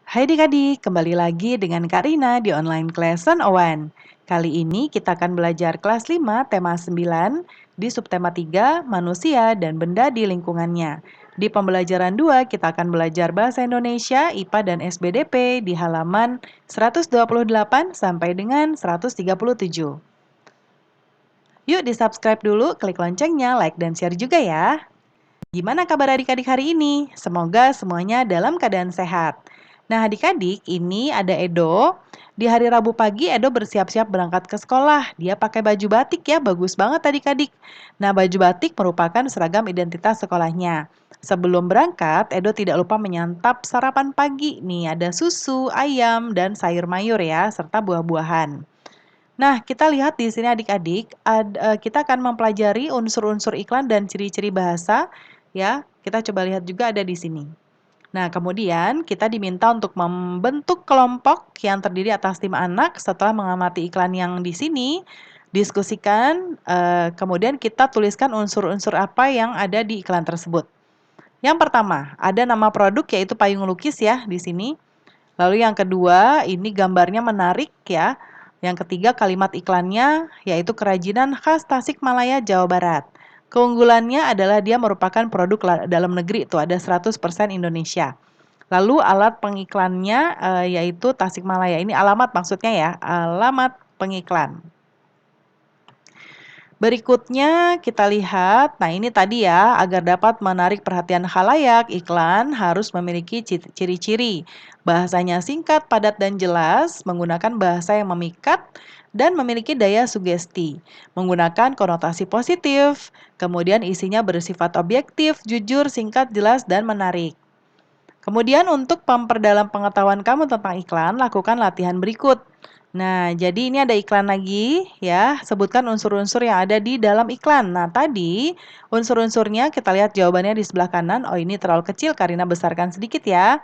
Hai adik-adik, kembali lagi dengan Kak Rina di online class 101. Kali ini kita akan belajar kelas 5, tema 9, di subtema 3, manusia dan benda di lingkungannya. Di pembelajaran 2, kita akan belajar bahasa Indonesia, IPA dan SBDP di halaman 128 sampai dengan 137. Yuk di-subscribe dulu, klik loncengnya, like dan share juga ya. Gimana kabar adik-adik hari ini? Semoga semuanya dalam keadaan sehat. Nah, adik-adik, ini ada Edo. Di hari Rabu pagi, Edo bersiap-siap berangkat ke sekolah. Dia pakai baju batik ya, bagus banget adik-adik. Nah, baju batik merupakan seragam identitas sekolahnya. Sebelum berangkat, Edo tidak lupa menyantap sarapan pagi. Nih, ada susu, ayam, dan sayur mayur ya, serta buah-buahan. Nah, kita lihat di sini adik-adik, kita akan mempelajari unsur-unsur iklan dan ciri-ciri bahasa, ya. Kita coba lihat juga ada di sini. Nah, kemudian kita diminta untuk membentuk kelompok yang terdiri atas 5 anak setelah mengamati iklan yang di sini, diskusikan, kemudian kita tuliskan unsur-unsur apa yang ada di iklan tersebut. Yang pertama, ada nama produk yaitu payung lukis ya di sini. Lalu yang kedua, ini gambarnya menarik ya. Yang ketiga, kalimat iklannya yaitu kerajinan khas Tasikmalaya, Jawa Barat. Keunggulannya adalah dia merupakan produk dalam negeri, itu ada 100% Indonesia. Lalu alat pengiklannya yaitu Tasikmalaya. Ini alamat maksudnya ya, alamat pengiklan. Berikutnya kita lihat, nah ini tadi ya, agar dapat menarik perhatian khalayak, iklan harus memiliki ciri-ciri. Bahasanya singkat, padat, dan jelas, menggunakan bahasa yang memikat, dan memiliki daya sugesti. Menggunakan konotasi positif, kemudian isinya bersifat objektif, jujur, singkat, jelas, dan menarik. Kemudian untuk memperdalam pengetahuan kamu tentang iklan, lakukan latihan berikut. Nah, jadi ini ada iklan lagi ya, sebutkan unsur-unsur yang ada di dalam iklan. Nah, tadi unsur-unsurnya kita lihat jawabannya di sebelah kanan. Oh, ini terlalu kecil, Karina besarkan sedikit ya.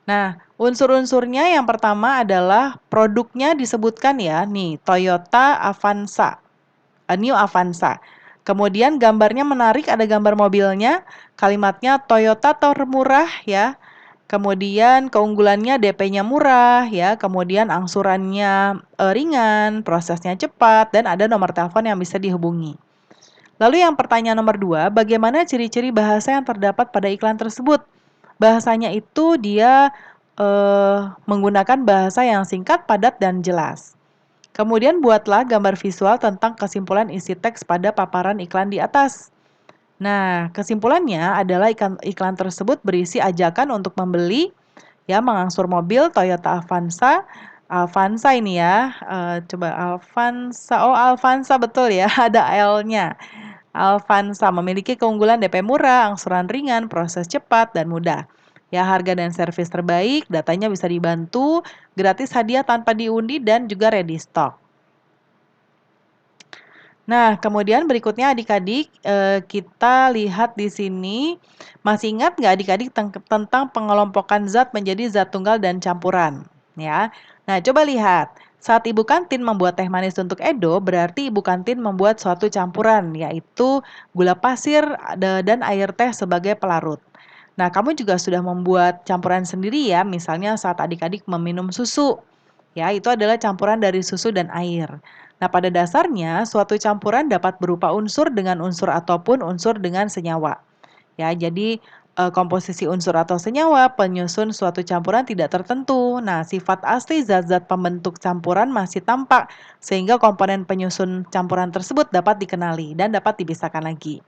Nah, unsur-unsurnya yang pertama adalah produknya disebutkan ya, nih Toyota Avanza. New Avanza. Kemudian gambarnya menarik, ada gambar mobilnya, kalimatnya Toyota termurah ya. Kemudian keunggulannya DP-nya murah ya, kemudian angsurannya ringan, prosesnya cepat, dan ada nomor telepon yang bisa dihubungi. Lalu yang pertanyaan nomor 2, bagaimana ciri-ciri bahasa yang terdapat pada iklan tersebut? Bahasanya itu dia menggunakan bahasa yang singkat, padat, dan jelas. Kemudian buatlah gambar visual tentang kesimpulan isi teks pada paparan iklan di atas. Nah, kesimpulannya adalah iklan tersebut berisi ajakan untuk membeli, ya, mengangsur mobil Toyota Avanza. Avanza ini ya, coba Avanza, oh Avanza betul ya, ada L-nya. Avanza memiliki keunggulan DP murah, angsuran ringan, proses cepat, dan mudah. Ya, harga dan servis terbaik, datanya bisa dibantu, gratis hadiah tanpa diundi, dan juga ready stock. Nah, kemudian berikutnya adik-adik, kita lihat di sini, masih ingat nggak adik-adik tentang pengelompokan zat menjadi zat tunggal dan campuran? Ya. Nah, coba lihat. Saat Ibu Kantin membuat teh manis untuk Edo, berarti Ibu Kantin membuat suatu campuran, yaitu gula pasir dan air teh sebagai pelarut. Nah, kamu juga sudah membuat campuran sendiri ya, misalnya saat adik-adik meminum susu. Ya, itu adalah campuran dari susu dan air. Nah, pada dasarnya suatu campuran dapat berupa unsur dengan unsur ataupun unsur dengan senyawa. Ya, jadi komposisi unsur atau senyawa penyusun suatu campuran tidak tertentu. Nah, sifat asli zat-zat pembentuk campuran masih tampak sehingga komponen penyusun campuran tersebut dapat dikenali dan dapat dipisahkan lagi.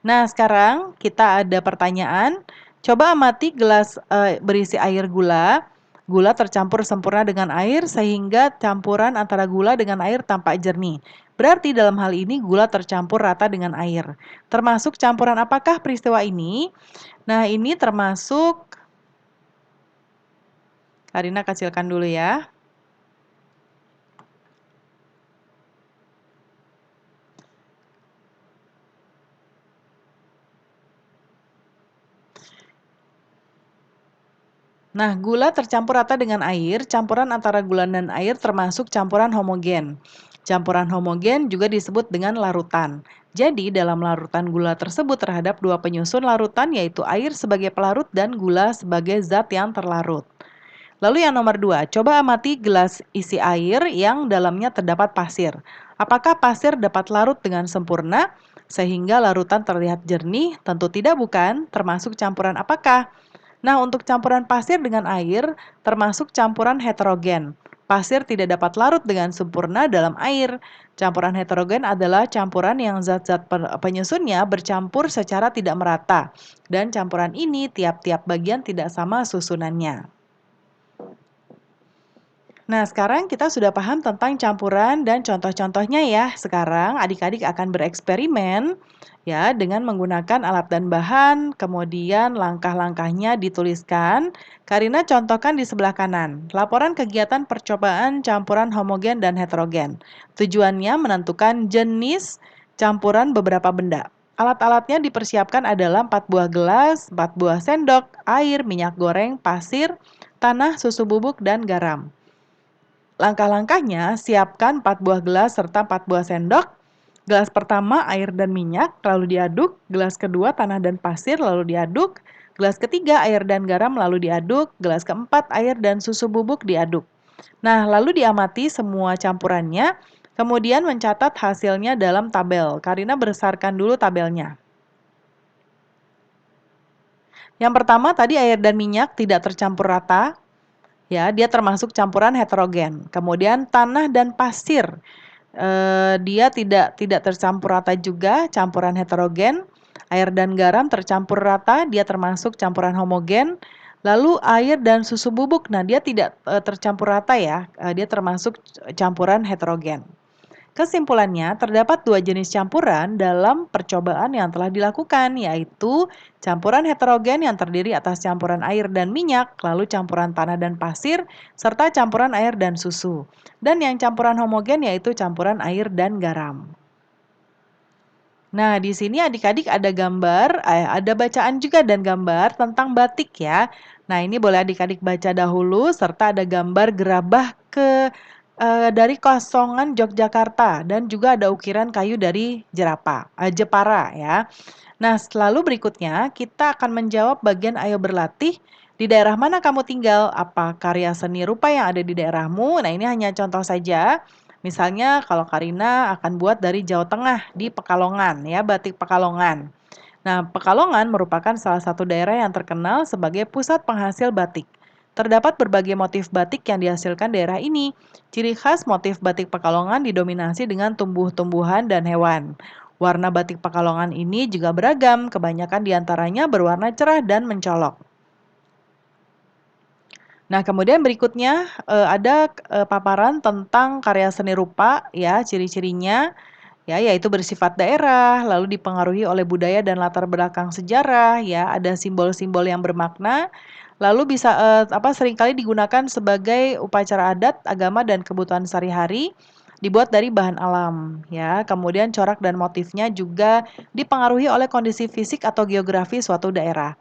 Nah, sekarang kita ada pertanyaan. Coba amati gelas berisi air gula. Gula tercampur sempurna dengan air sehingga campuran antara gula dengan air tampak jernih. Berarti dalam hal ini gula tercampur rata dengan air. Termasuk campuran apakah peristiwa ini? Nah, ini termasuk, Karina kecilkan dulu ya. Nah, gula tercampur rata dengan air, campuran antara gula dan air termasuk campuran homogen. Campuran homogen juga disebut dengan larutan. Jadi, dalam larutan gula tersebut terhadap dua penyusun larutan yaitu air sebagai pelarut dan gula sebagai zat yang terlarut. Lalu yang nomor dua, coba amati gelas isi air yang dalamnya terdapat pasir. Apakah pasir dapat larut dengan sempurna sehingga larutan terlihat jernih? Tentu tidak, bukan? Termasuk campuran apakah? Nah, untuk campuran pasir dengan air, termasuk campuran heterogen. Pasir tidak dapat larut dengan sempurna dalam air. Campuran heterogen adalah campuran yang zat-zat penyusunnya bercampur secara tidak merata. Dan campuran ini tiap-tiap bagian tidak sama susunannya. Nah, sekarang kita sudah paham tentang campuran dan contoh-contohnya ya. Sekarang adik-adik akan bereksperimen ya dengan menggunakan alat dan bahan, kemudian langkah-langkahnya dituliskan. Karina contohkan di sebelah kanan. Laporan kegiatan percobaan campuran homogen dan heterogen. Tujuannya menentukan jenis campuran beberapa benda. Alat-alatnya dipersiapkan adalah 4 buah gelas, 4 buah sendok, air, minyak goreng, pasir, tanah, susu bubuk, dan garam. Langkah-langkahnya, siapkan 4 buah gelas serta 4 buah sendok. Gelas pertama air dan minyak, lalu diaduk. Gelas kedua tanah dan pasir, lalu diaduk. Gelas ketiga air dan garam, lalu diaduk. Gelas keempat air dan susu bubuk diaduk. Nah, lalu diamati semua campurannya, kemudian mencatat hasilnya dalam tabel. Karina besarkan dulu tabelnya. Yang pertama tadi air dan minyak tidak tercampur rata. Ya, dia termasuk campuran heterogen. Kemudian tanah dan pasir, dia tidak tercampur rata juga, campuran heterogen. Air dan garam tercampur rata, dia termasuk campuran homogen. Lalu air dan susu bubuk, nah dia tidak tercampur rata ya, dia termasuk campuran heterogen. Kesimpulannya, terdapat dua jenis campuran dalam percobaan yang telah dilakukan, yaitu campuran heterogen yang terdiri atas campuran air dan minyak, lalu campuran tanah dan pasir, serta campuran air dan susu. Dan yang campuran homogen yaitu campuran air dan garam. Nah, di sini adik-adik ada gambar, ada bacaan juga dan gambar tentang batik ya. Nah, ini boleh adik-adik baca dahulu serta ada gambar gerabah dari Kosongan Yogyakarta dan juga ada ukiran kayu dari Jepara ya. Nah, lalu berikutnya kita akan menjawab bagian ayo berlatih. Di daerah mana kamu tinggal? Apa karya seni rupa yang ada di daerahmu? Nah, ini hanya contoh saja. Misalnya kalau Karina akan buat dari Jawa Tengah di Pekalongan ya, batik Pekalongan. Nah, Pekalongan merupakan salah satu daerah yang terkenal sebagai pusat penghasil batik. Terdapat berbagai motif batik yang dihasilkan daerah ini. Ciri khas motif batik Pekalongan didominasi dengan tumbuh-tumbuhan dan hewan. Warna batik Pekalongan ini juga beragam, kebanyakan diantaranya berwarna cerah dan mencolok. Nah, kemudian berikutnya ada paparan tentang karya seni rupa ya, ciri-cirinya ya, yaitu bersifat daerah, lalu dipengaruhi oleh budaya dan latar belakang sejarah ya, ada simbol-simbol yang bermakna, lalu bisa seringkali digunakan sebagai upacara adat, agama dan kebutuhan sehari-hari, dibuat dari bahan alam ya. Kemudian corak dan motifnya juga dipengaruhi oleh kondisi fisik atau geografi suatu daerah.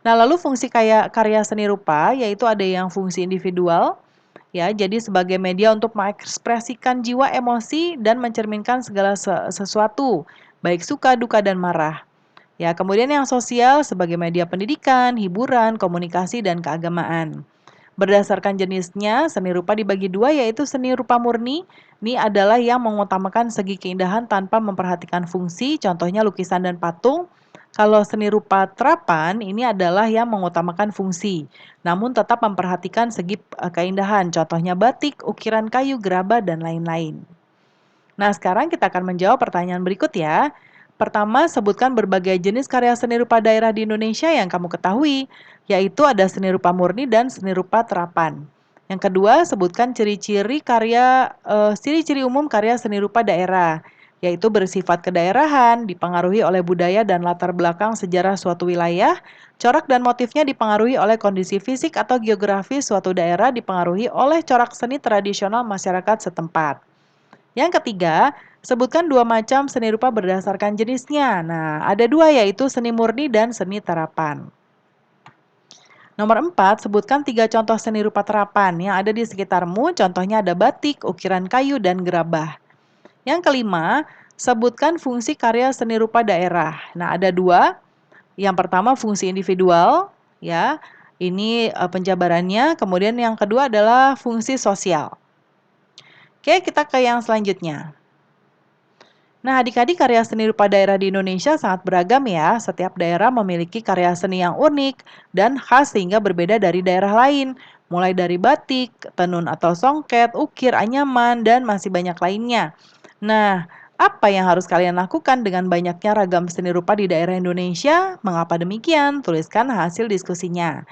Nah, lalu fungsi kayak karya seni rupa yaitu ada yang fungsi individual ya, jadi sebagai media untuk mengekspresikan jiwa emosi dan mencerminkan segala sesuatu, baik suka, duka, dan marah. Ya, kemudian yang sosial sebagai media pendidikan, hiburan, komunikasi, dan keagamaan. Berdasarkan jenisnya, seni rupa dibagi dua yaitu seni rupa murni. Ini adalah yang mengutamakan segi keindahan tanpa memperhatikan fungsi, contohnya lukisan dan patung. Kalau seni rupa terapan ini adalah yang mengutamakan fungsi, namun tetap memperhatikan segi keindahan, contohnya batik, ukiran kayu, gerabah, dan lain-lain. Nah, sekarang kita akan menjawab pertanyaan berikut ya. Pertama, sebutkan berbagai jenis karya seni rupa daerah di Indonesia yang kamu ketahui, yaitu ada seni rupa murni dan seni rupa terapan. Yang kedua, sebutkan ciri-ciri umum karya seni rupa daerah, yaitu bersifat kedaerahan, dipengaruhi oleh budaya dan latar belakang sejarah suatu wilayah, corak dan motifnya dipengaruhi oleh kondisi fisik atau geografis suatu daerah, dipengaruhi oleh corak seni tradisional masyarakat setempat. Yang ketiga, sebutkan dua macam seni rupa berdasarkan jenisnya. Nah, ada dua yaitu seni murni dan seni terapan. Nomor 4, sebutkan 3 contoh seni rupa terapan yang ada di sekitarmu. Contohnya ada batik, ukiran kayu, dan gerabah. Yang kelima, sebutkan fungsi karya seni rupa daerah. Nah, ada dua. Yang pertama fungsi individual, ya. Ini penjabarannya. Kemudian yang kedua adalah fungsi sosial. Oke, kita ke yang selanjutnya. Nah, adik-adik, karya seni rupa daerah di Indonesia sangat beragam ya. Setiap daerah memiliki karya seni yang unik dan khas sehingga berbeda dari daerah lain. Mulai dari batik, tenun atau songket, ukir, anyaman, dan masih banyak lainnya. Nah, apa yang harus kalian lakukan dengan banyaknya ragam seni rupa di daerah Indonesia? Mengapa demikian? Tuliskan hasil diskusinya.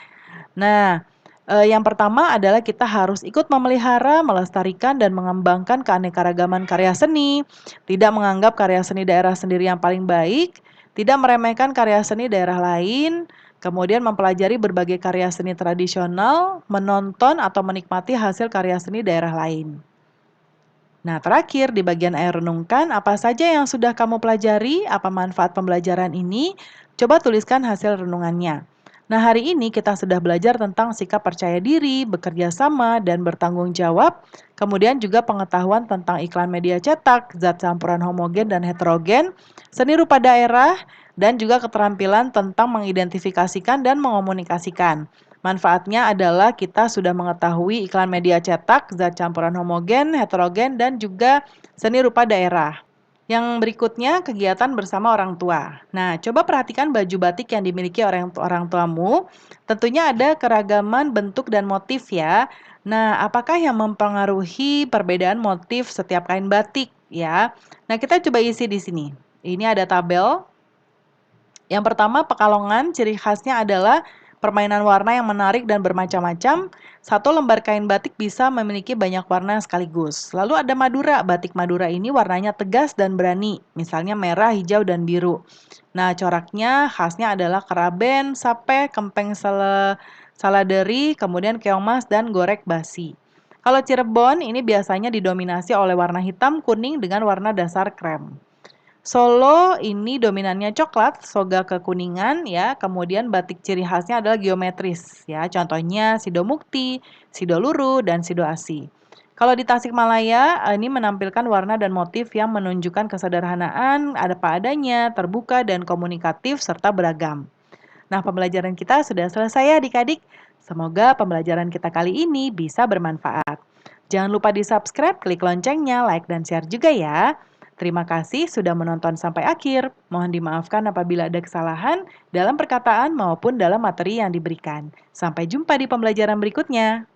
Nah, yang pertama adalah kita harus ikut memelihara, melestarikan, dan mengembangkan keanekaragaman karya seni, tidak menganggap karya seni daerah sendiri yang paling baik, tidak meremehkan karya seni daerah lain, kemudian mempelajari berbagai karya seni tradisional, menonton atau menikmati hasil karya seni daerah lain. Nah, terakhir di bagian air renungkan, apa saja yang sudah kamu pelajari, apa manfaat pembelajaran ini? Coba tuliskan hasil renungannya. Nah, hari ini kita sudah belajar tentang sikap percaya diri, bekerja sama, dan bertanggung jawab. Kemudian juga pengetahuan tentang iklan media cetak, zat campuran homogen dan heterogen, seni rupa daerah, dan juga keterampilan tentang mengidentifikasikan dan mengomunikasikan. Manfaatnya adalah kita sudah mengetahui iklan media cetak, zat campuran homogen, heterogen, dan juga seni rupa daerah. Yang berikutnya, kegiatan bersama orang tua. Nah, coba perhatikan baju batik yang dimiliki orang tuamu. Tentunya ada keragaman bentuk dan motif ya. Nah, apakah yang mempengaruhi perbedaan motif setiap kain batik ya? Nah, kita coba isi di sini. Ini ada tabel. Yang pertama, Pekalongan, ciri khasnya adalah permainan warna yang menarik dan bermacam-macam. Satu lembar kain batik bisa memiliki banyak warna sekaligus. Lalu ada Madura. Batik Madura ini warnanya tegas dan berani, misalnya merah, hijau, dan biru. Nah, coraknya khasnya adalah keraben, sape, kempeng saladeri, kemudian keong mas, dan gorek basi. Kalau Cirebon, ini biasanya didominasi oleh warna hitam, kuning, dengan warna dasar krem. Solo ini dominannya coklat, soga kekuningan ya. Kemudian batik ciri khasnya adalah geometris ya. Contohnya Sido Mukti, Sido Luru, dan Sido Asi. Kalau di Tasikmalaya ini menampilkan warna dan motif yang menunjukkan kesederhanaan, ada apa adanya, terbuka dan komunikatif serta beragam. Nah, pembelajaran kita sudah selesai ya adik-adik. Semoga pembelajaran kita kali ini bisa bermanfaat. Jangan lupa di-subscribe, klik loncengnya, like, dan share juga ya. Terima kasih sudah menonton sampai akhir. Mohon dimaafkan apabila ada kesalahan dalam perkataan maupun dalam materi yang diberikan. Sampai jumpa di pembelajaran berikutnya.